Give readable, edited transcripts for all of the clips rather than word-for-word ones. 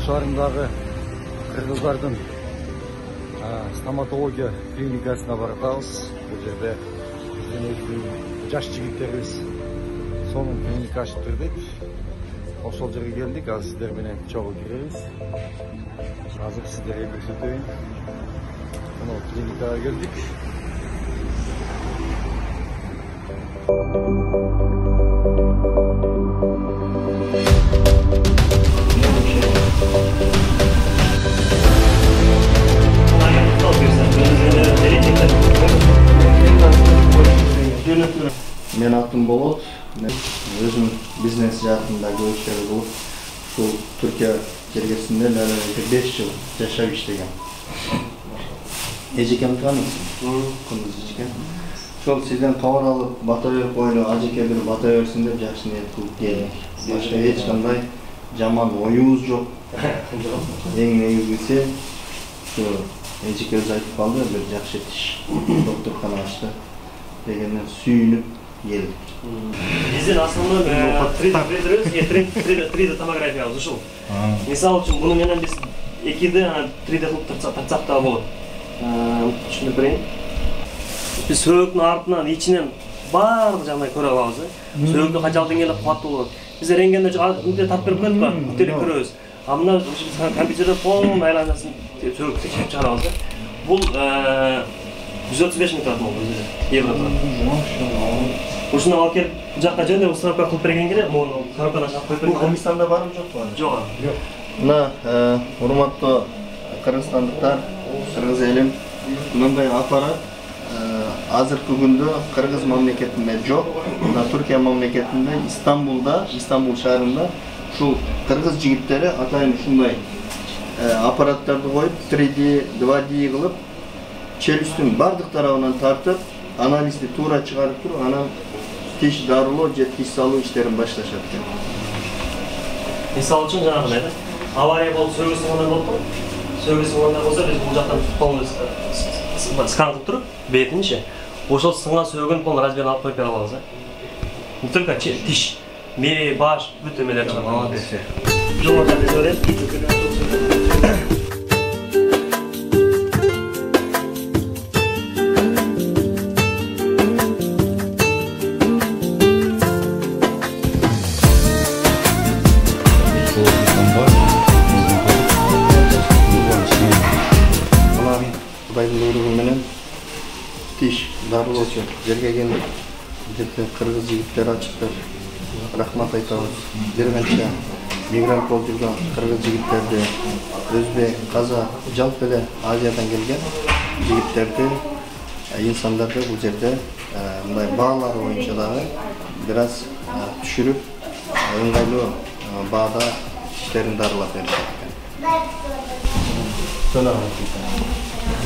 шаарындагы кыргыздардын стоматология клиникасына баратабыз. Бул жерде биздин жаш жигиттерибиз сонун клиника ачып бердик. Ошол жерге келдик. Азыр сиздер менен чогуу киребиз. Азыр сиздерге көрсөтөйүн. Мына клиникага келдик. Мен атым Болот. Өзüm бизнес жаатында көйшөй болуп, ушул Түркия жергесинде 5 жыл жашап иштеген. Эжекем таанысың? Кunduz эжеке. Ошол сизден кабар алып, бата берип коелу, ажеке бир бата берсин деп жакшы ниет кылып келдик. Башка эч кандай жаман оюбуз жок. Эң негизгиси ушу эжекебиз айтып калды, бир жакшы тиш докторкана ачты дегенден сүйүнүп келдик. Биздин основной 3D томографиябыз ушул. Мисалы үчүн буну менен биз 2D 3D кылып тартсак да болот. Түшүнүп берейин. Биз сөөгүн артынан, ичинен баардык жагынан көрө алабыз. Сөөгү канчалык деңгээлде кубаттуу болот. Биз рентгенде мынтип тартып берип коет го, көтөрүп көрөбүз. А мына компьютерде полный айланасын сөөгү текшерип чыгарабыз. Бул 135 миң турат болду евро турат. Ушуну алып келип бул жакка жөндөп установка кылып берген керек, мону коробканы ачып коюп берген. Комиссияда барып жокпу? Жок. Мына урматтуу кыргызстандыктар, кыргыз элим, мындай аппарат азыркы күндө кыргыз мамлекетинде жок. Мына Түркия мамлекетинде Истанбул шаарында ушул кыргыз жигиттери атайын ушундай аппараттарды коюп 3D, 2D кылып челюстүн бардык тарабынан тартып, анализди туура чыгарып туруп, анан тиш дарылоо же тиш салуу иштерин башташат экен. Мисалы үчүн жанагындай да, авария болуп сөөгү сынгандай болупту. Сөөгү сынгандай болсо, биз бул жактан полный скан кылып туруп, бетинчи, ошол сынган сөөгүн полный размерин алып коюп бере алабыз. Не только тиш, мээ, баш, бүт эмелер чыгат. Жолдо берет. Кудайдын буйругу менен тиш дарылоочу жерге келдик. Жерде кыргыз жигиттер ачыптыр. Рахмат айтабыз. Бир канча мигрант болуп жүргөн кыргыз жигиттерди, өзбек, казак, жалпы эле Азиядан келген жигиттерди, инсандарды бул жерде мындай баалары боюнча дагы бир аз түшүрүп, ыңгайлуу баада тиштерин дарылап беришет экен.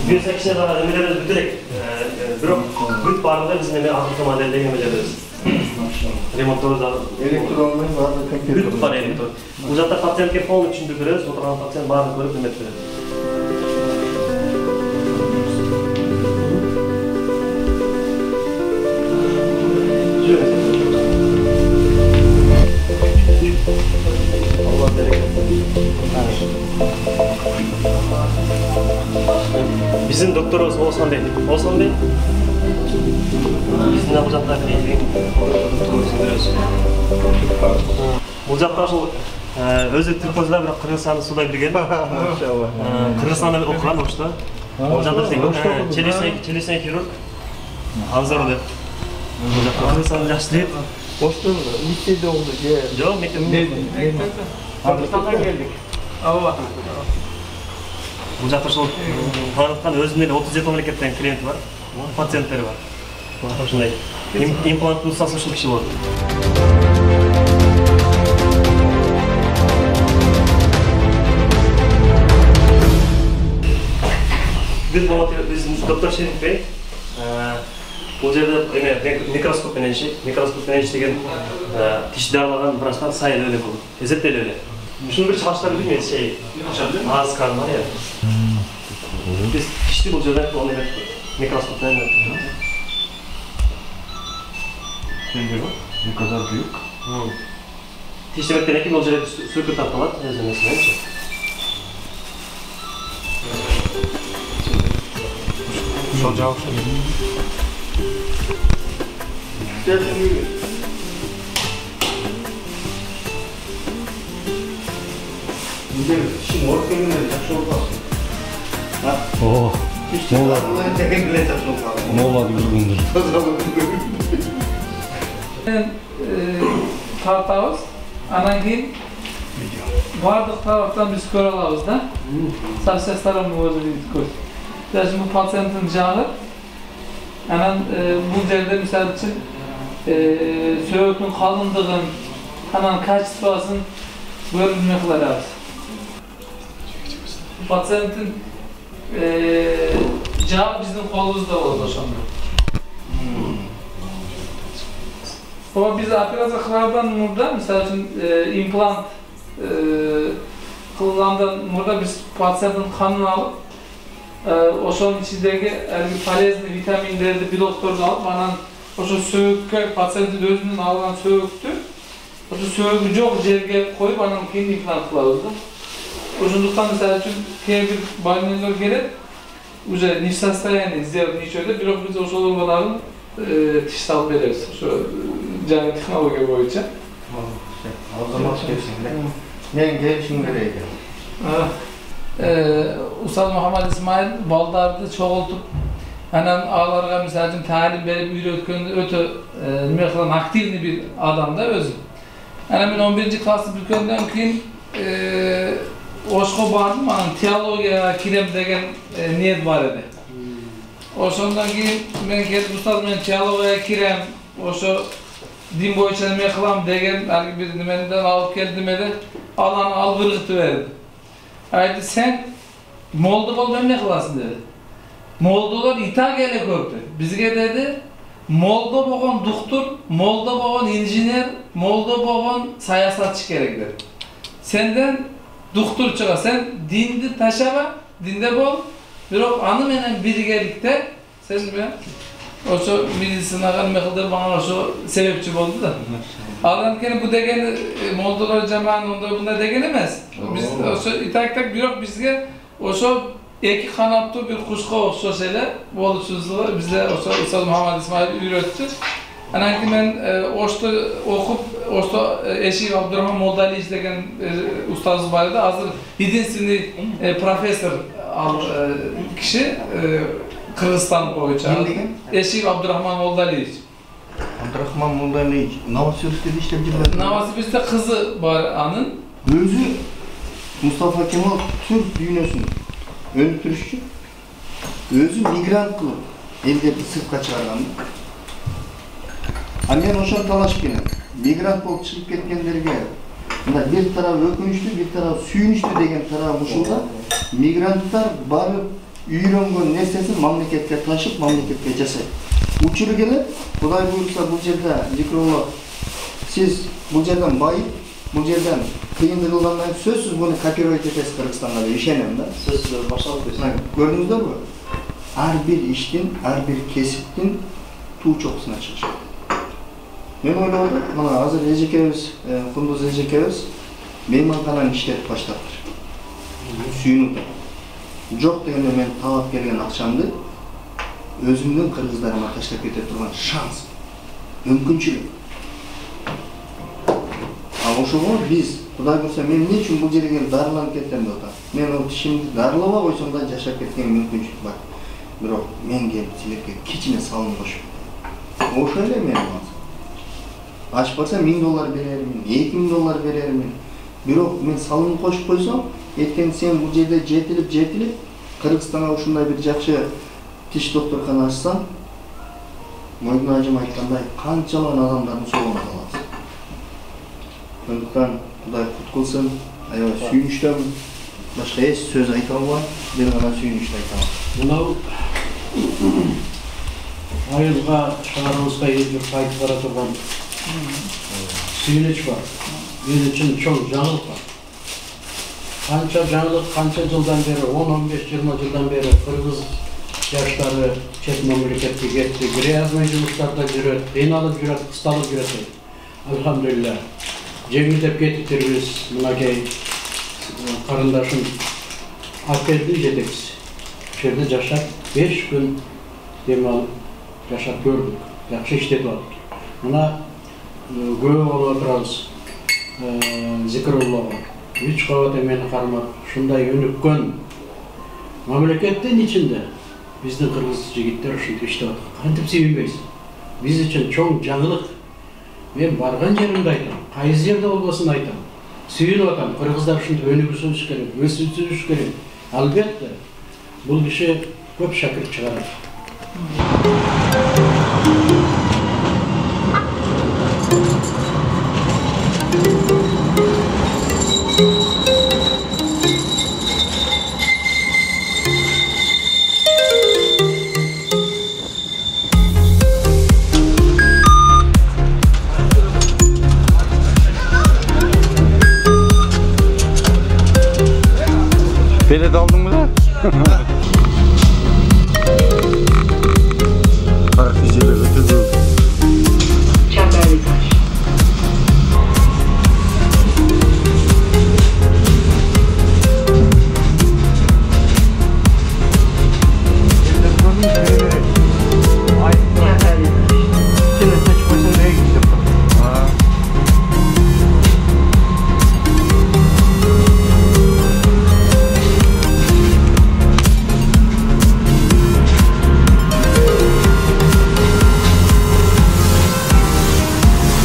Büyüsek kişiye daha emelerimiz büterek, bürok büt bağırında bizim emeği Afrika modelleri emelerimiz. Remontları da... Elektronlu bağırda kompüter. Büt var elektron. Bu zaten patsiyentke polnu için dökürüz, oturan patsiyent bağırını görüp ümmet verir. Allah bereket. Bizim doktorumuz Oğuzhan Bey. Oğuzhan Bey, bizim de bu жақта бұл жақта ошол өзү түркмөзүлө бирок кыргызстанды суудай билген. Кыргызстанда окуган Ошто. Ол жақта челюстный хирург Анзор деп. Бул жақта Кыргызстанды жакшы дейт. Ошто мектепте окуду же? Жок, мектепте. Кыргызстандан келдик. Бұл жақта ошол таныткан өзүнүн эле 37 мамлекеттен клиенти бар, пациенттери бар. Ошондой имплант устасы ушул киши болот. Бир болот биздин доктор Шериф Бей. Бул жерде микроскоп менен иштеген тиш дарылаган врачтар сайын эле бул. Эзектелип эле. Ушуну бир чыгыштар билмейм, аз кармар я. Biz kişi bu cevap onu hep mikroskopla yapıyoruz. Ne kadar büyük? Tişlemekten ekip olacak sürgü tatlılar, özlemesine. Ошол жабыш. Şimdi ortamında çok olmaz. О, мола жүргөндүр. Тартабыз, анан кийин бардык тараптан биз көрө алабыз да. Со всех сторон өзү көз. Даже bu пациенттин жагы, анан бул жерде мисалы үчүн сөөгүн калындыгын, анан качествосын көрүнмөй кылабыз. Пациенттин жагы биздин колубузда болот ошондо. Ова биз операция кылардан мурда, мисалы үчүн имплант кылгандан мурда биз пациенттин канын алып, ошонун ичиндеги полезный витаминдерди, белокторду алып, анан ошо сөөгкө пациенттин өзүнүн алган сөөгүктү, ошо сөөгү жок жерге коюп, анан кийин имплант кылабыз да. Ошондуктан мисалы үчүн кээ бир больнойлор келет, уже не в состоянии сделать ничего, бирок биз ошолорго дагы тиш салып беребиз. Ошо жаңы технология боюнча. Азамат кепсиң да. Мен келишим керек экен. Устаз Мухаммад Исмаил балдарды чогултуп, анан аларга мисалы үчүн таалим берип үйрөткөндө өтө неме кылган активный бир адам да өзү. Анан мен 11-классты бүткөндөн кийин Ошко бардым, анан теологияга кирем деген ниет бар эди. Ошондон кийин мен келип устаз мен теологияга кирем, ошо дин боюнча неме кылам деген алги бир немеден алып келдим эди. Ал аны алып ыргытып берди. Айтты, сен молду болуп эмне кыласың деди. Молдолор Италия эле көп деди. Бизге деди, молдо болгон доктор, молдо болгон инженер, молдо болгон саясатчы керек деди. Сенден доктор чыга, сен динди ташаба, динде бол, бирок аны менен биргеликте сен ошо медицинага неме кылдырып ана ошо себепчи болду да. Анан кийин бу деген молдолор жаман ондай мындай деген эмес. Биз ошо итак бирок бизге ошо эки канаттуу бир кушка окшош эле болушубузду бизде ошо Устаз Мухаммад Исмаил үйрөттү. Анан кийин мен Ошто окуп, Ошто Эшик Абдурахман Молдалиевич деген устазыбыз бар эди. Азыр единственный профессор ал киши Кыргызстан боюнча. Эшик Абдурахман Молдалиевич. Абдурахман Молдалиевич Новосибирскте иштеп жүргөн. Новосибирскте кызы бар анын. Өзү Мустафа Кемал Түрк дүйнөсүн өнүктүрүшчү. Өзү мигрант кылып элдерди сыртка чыгарган. Мен ошон талашып келем. Мигрант болуп чыгып кеткендерге мына бир тарап өкүнүчтүү, бир тарап сүйүнүчтүү деген тарап ушулда мигранттар барып үйрөнгөн нерсесин мамлекетке ташып, мамлекетке жасайт. Учуру келет, Кудай буйрса бул жерде Зикруллах, сиз бул жерден байып, бул жерден кыйындырылгандан сөзсүз буну копировать этесиз Кыргызстанга деп ишенем да. Сөзсүз башталып кетти. Көрдүңүздөрбү? Ар бир иштин, ар бир кесиптин туу чокусуна чыгышат. Мен ойлодум, мына азыр эжекебиз, Кундуз эжекебиз мейманкананы иштетип баштаптыр. Сүйүнүп. Жок дегенде мен талап келген акчамды өзүмдүн кыргыздарыма таштап кете турган шанс, мүмкүнчүлүк. Ошого биз, Кудай буйрса, мен эмне үчүн бул жерге келип дарыланып кеттем деп атам. Мен ол тишимди дарылабай койсом да жашап кеткен мүмкүнчүлүк бар. Бирок мен келип силерге кичине салым кошуп. Ошо эле мен аш барса $1000 берермин, $2000 берермин. Бирок мен салым кошуп койсом, эртең сен бул жерде жетилип, Кыргызстанга ушундай бир жакшы тиш докторкана ачсаң, Мойдун ажым айткандай, канчалыгын адамдардын соолуна каласың. Ошондуктан Кудай кут кылсын, аябай сүйүнүчтөмүн. Башка эч сөз айта албайм, бир гана сүйүнүчтү айта алам. Мынау айылга шаарыбызга элдер кайтып бара турган сүйүнүч бар. Биз үчүн чоң жаңылык бар. Канча жаңылык, канча жылдан бери, 10-15-20 жылдан бери кыргыз жаштары чет мамлекетке кетти, грязный жумуштарда жүрөт, кыйналып жүрөт, кысталып жүрөт. Алхамдулилля. Жеңилдеп кетиптирбиз, мынакей карындашым алып келди жетекчиси. Ошол жерде жашап 5 күн dem alып жашап gördük. Yaxşı işletip attık. Buna göğe olup oturarız. Zikrullah'a. 3 qavat emeni qarmak, şunday önükön mamlekettin içinde bizden Kırgız jigitler uşintiп işlep attık. Kantip sevinbeysiz. Biz için çok жаңылык. Men bargan jerimde aytam, kayсы jerde bolbosun aytam. Sүйünüp atam, Kırgızlar ушинтип өнүгүшүш керек, өсүш керек. Albatta, bu kişi köp şakir çıkarır. Beni de aldın mı da?